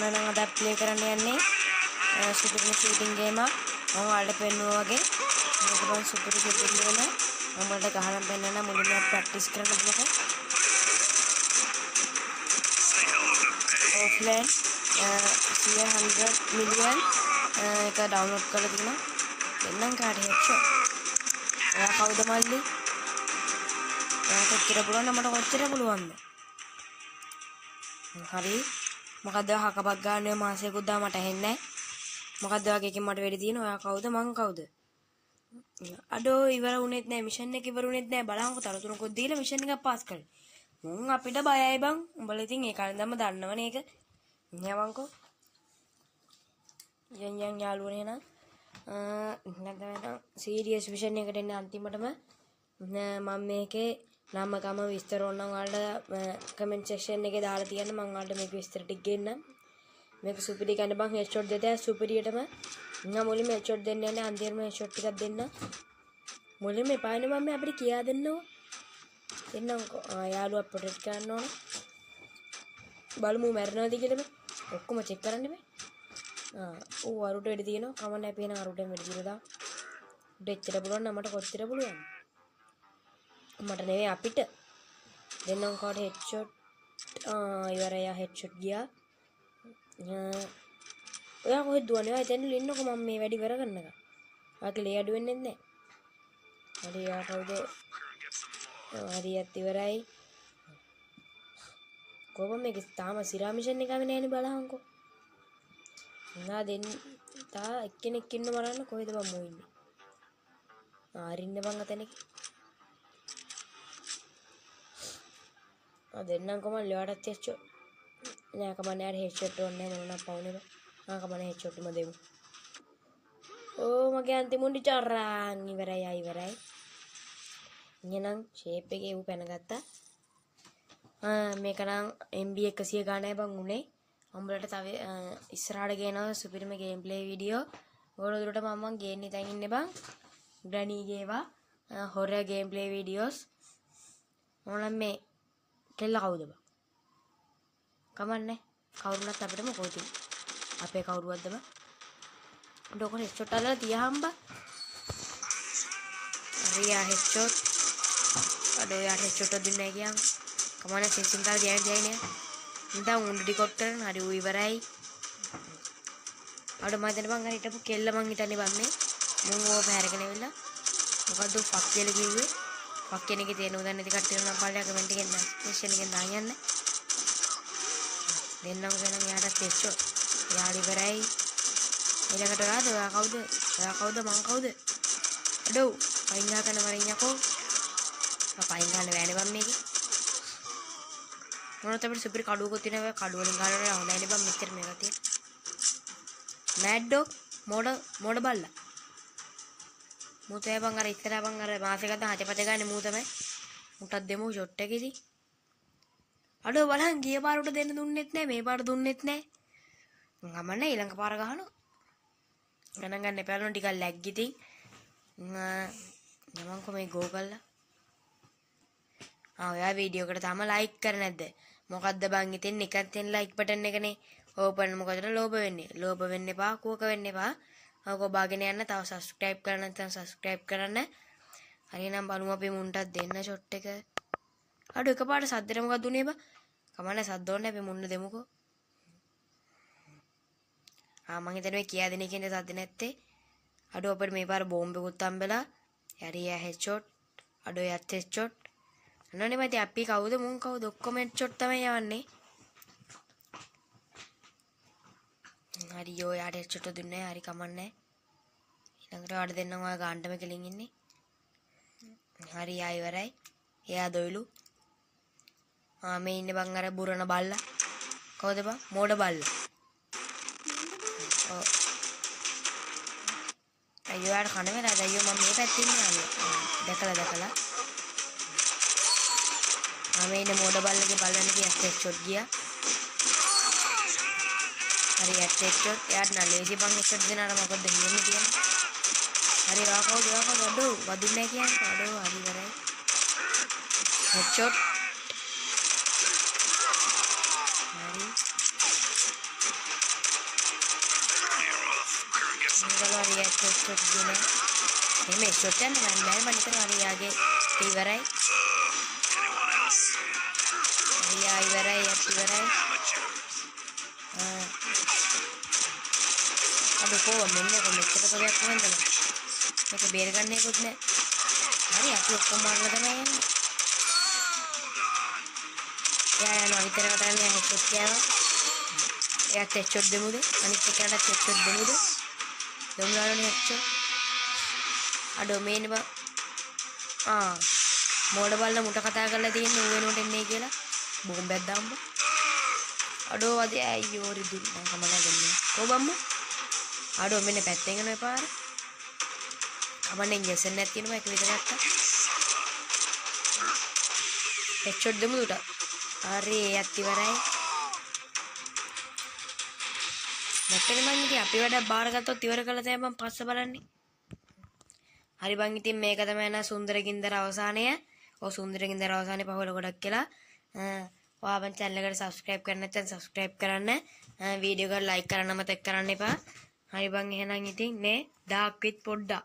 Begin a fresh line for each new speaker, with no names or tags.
මම නම් අද ප්ලේ කරන්න යන්නේ සුපර් ෂූටින් ගේම මම ඔයාලට පෙන්නුවා වගේ මේක මම සුපර් ෂූටින් ගේම මම ඔයාලට ගහලා පෙන්නන මුලින්ම ප්‍රැක්ටිස් කරන්න බලන්න offline 100 million එක ඩවුන්ලෝඩ් කරලා තිනවා එන්නම් කාට හෙච්චෝ ඔයා කවුද මල්ලි ඔයා කොච්චර පුළුවන්ද මට කොච්චර පුළුවන්ද හරි මොකද හකපක් ගන්න මාසෙකුත් දා මට ඇහෙන්නේ මොකද්ද වගේ එකකින් මට වෙඩි තියෙන ඔයා කවුද මං කවුද අඩෝ ඉවර වුණෙත් නෑ මිෂන් එක ඉවර වුණෙත් නෑ බලහන්කො තරතුරකුත් දීලා මිෂන් එක පාස් කළා මුන් අපිට බයයි බං උඹලා ඉතින් ඒ කාලෙන්දම දන්නවනේ ඒක යවන්කො යන් යාළුවනේ නා නැත්නම් සීරියස් මිෂන් එකට එන්නේ අන්තිමටම මම මේකේ නම්කම විස්තර ඕනනම් ඔයාලට කමෙන්ට් සෙක්ෂන් එකේ දාලා තියන්න මම ඔයාලට මේක විස්තර ටික ගෙන්නම් මේක සුපිරි ගන්න බං හෙඩ්ෂොට් දෙතේ සුපිරියටම මම මුලින්ම හෙඩ්ෂොට් දෙන්න යන්නේ අන්තිමට හෙඩ්ෂොට් ටිකක් දෙන්න මුලින්ම එපානේ මම අපිට කියා දෙන්නව දෙන්නම්කෝ යාළුවා ප්‍රොටෙක්ට් කරන්න ඕන බලමු මැරෙනවද කියලා ඔක්කොම චෙක් කරන්න බෑ ඌ අරුට වෙඩි තියෙනවා කමන්න අපි එන අරුටෙන් වෙඩි දිරලා දාමු දෙච්චර පුළුවන් නම් මට කොච්චර පුළුවන් මට නෙවෙයි අපිට දෙන්නම් කාට හෙඩ්ෂොට් ඉවරයි හෙඩ්ෂොට් ගියා ඔයා කොහෙද දුවන්නේ ඔයා එතන ඉන්නකො මම මේ වැඩි ඉවර කරනකම් ඔයාගේ ලේ අඩු වෙන්නේ නැහැ හරි යා කවුද හරියත් ඉවරයි කොහොම මේක තාම සිරා මිෂන් එක ආවේ නැහැනේ බලහන්කො නා දෙන්න තා එක්කෙනෙක් ඉන්න බලන්න කොහෙද බම් මෝ ඉන්නේ ආරින්න බං අතනක දෙන්නම් කොමල් ලෙවටත් හෙච්චෝ නෑ කමන්නේ අර හෙච්චොට් ඕනේ නෑ මොනවා පවුනේ බං කමන්නේ හෙච්චොට්ම දෙමු ඕ මගේ අන්තිමුන්ඩි චරාන් ඉවරයි ඉවරයි එහෙනම් ෂේප් එකේ ඌ පැනගත්තා මේක නම් MB 100 ගානයි බං උනේ උඹලට තව ඉස්සරහට ගේනවා සුපිරිම ගේම් ප්ලේ වීඩියෝ ඔයාලා දුරට මම ගේන්නේ දැන් ඉන්නේ බං ග්‍රැනී ගේවා හොරර් ගේම් ප්ලේ වීඩියෝස් මොනම් මේ කෙල්ල කවුද බං කමන්නේ කවුරුණත් අපිට මොකෝ තියෙන්නේ අපේ කවුරුවක්ද බං ඩොකෝ හෙඩ්ෂොට් අල්ලලා තියහම්බ රියා හෙඩ්ෂොට් අඩෝ යා හෙඩ්ෂොට් දුන්නේ කියන් කමන්නේ සින්සින් කාල ජයනේ ඉතින් උන් ඩිකොඩ් කරන හරි ඌ ඉවරයි අඩ මම දැන් මං හිටපු කෙල්ල මං හිතන්නේ බම් මේ මුන් ඕව පැහැරගෙන ඉවිල්ලා මොකද්ද ෆක් කියලා කිව්වේ ෆක් කියන එකේ තේරුම දන්නේ නැති කට්ටිය නම් පල්ලෙහා කමෙන්ට් එකෙන් ඩිස්ක්‍රිප්ෂන් එකෙන් දාන්න යන්න දෙන්නම් ගණන් යාට ටෙස්ට් යාළි ඉවරයි ඊළඟට ඔයා කවුද මං කවුද අඩෝ පයින් ගන්න වරින්යකෝ පයින් ගන්න වැනේ බම් මේකේ මොනවද අපිට සුපිරි කඩුවකුත් තියෙනවා කඩුව වලින් ගන්න හොඳයි නේ බම් මෙච්චර මේක තියෙන මැඩ් ඩොග් මොඩ බල්ලා මූතේ බං අර ඉස්සරහ බං අර මාසෙකට හතපත ගන්න මූ තමයි මුටක් දෙමු ෂොට් එකේදී අඩෝ බලන් ගිය පාරට දෙන්න දුන්නෙත් නැහැ මේ පාර දුන්නෙත් නැහැ ගමන්නේ ඊළඟ පාර ගහනවා ගණන් ගන්න එපා ටිකක් ලැග් ඉතින් යමන්කෝ මේ ගෝ කළා ඔයා වීඩියෝ එකට තාම ලයික් කරන්නේ නැද්ද මොකද්ද බං ඉතින් එකක් තියෙන ලයික් බටන් එකනේ ඕපන් මොකටද ලෝභ වෙන්න එපා කෝක වෙන්න එපා ඔක බාගෙන යන්න තව සබ්ස්ක්‍රයිබ් කරන්න නැත්නම් සබ්ස්ක්‍රයිබ් කරන්න හරිනම් බලමු අපි මුන්ටත් දෙන්න ෂොට් එක අඩු එකපාරට සද්දෙට මොකක්ද උනේ බා කමන්නේ සද්ද ඕනේ අපි මුන්න දෙමුකෝ මං හිතන්නේ කියා දෙන එකෙන්ද සද්ද නැත්තේ අඩු අපිට මේ පාර බෝම්බෙකුත් හම්බෙලා හරිය හෙඩ්ෂොට් අඩු යත් හෙඩ්ෂොට් අනෝනේ මත අපි කවුද මුන් කවුද ඔක්කොම හෙඩ්ෂොට් තමයි යවන්නේ හරි යෝ යාට හෙඩ්ෂොට් දුන්නේ හරි කමන්නේ ඊළඟට වඩ දෙන්නම් ඔයා ගාන්නම කෙලින් ඉන්නේ හරි ආ ඉවරයි එයා දොයිලු මේ ඉන්නේ බං අර බුරණ බල්ලා කවුද බං මෝඩ බල්ලා ඔව් අයියෝ යාට කන වෙලාද අයියෝ මම මේ පැත්තේ ඉන්නේ දැකලා මේ ඉන්නේ මෝඩ බල්ලගේ බලන්නේ හෙඩ්ෂොට් ගියා හරි හෙඩ්ෂොට් එයාට නලේසි බං හෙඩ්ෂොට් දෙනාට මොකද හින්නේ කියන්නේ හරි රාකවද අඩෝ වදින්නේ කියන්නේ අඩෝ හරි ඉවරයි හෙඩ්ෂොට් හරි මොකද රියැක්ට් ෂොට් දුන්නේ මේ ෂොට් එක නෑ මම නිකන් රියාගේ ඉවරයි රියා ඉවරයි ඉවරයි අද කොහොමද මෙන්න මෙච්චර පොඩයක් වුණාද මේක බේර ගන්න එකකුත් නෑ හරි අපි ඔක්කොම මාරලා තමයි යන්නේ එයා යනවා විතරකට යන්නේ හෙච්චොට් කියනවා එයාට හෙච්චොට් දෙමුද අනිත් එකකට හෙච්චොට් දෙමුද දෙමුලානේ හෙච්චොට් අඩෝ මේනේ බා මෝඩ බල්ලා මුට කතා කරලා තියෙන්නේ ඌ වෙනුවට එන්නේ කියලා බෝම්බයක් දාන්න අඩෝ වදේ අයියෝ රිදු මම කමලා දෙන්නේ කොබම්මු අඩෝ මෙන්න පැත්තෙන් යන පාර කමන්නේ ඉන්ජෙක්ෂන් එකක් තියෙනවා ඒක විතර ගත්තා හෙච්චොට් දෙමු උට හරි එයත් ඉවරයි මෙතන මං ඉතින් අපි වැඩ බාරගත්තොත් ඉවර කළා තමයි මං පස්ස බලන්නේ හරි බං ඉතින් මේක තමයි නා සුන්දරගින්දර අවසානය ඔය සුන්දරගින්දර අවසානයේ පහවල ගොඩක් කියලා ඔයා මන් channel එකට subscribe කරන්න නැත්නම් subscribe කරන්න වීඩියෝ එක like කරන්න මතක කරන්න එපා හරි බං එහෙනම් ඉතින් නේ ඩාර්ක් විත් පොඩ්ඩා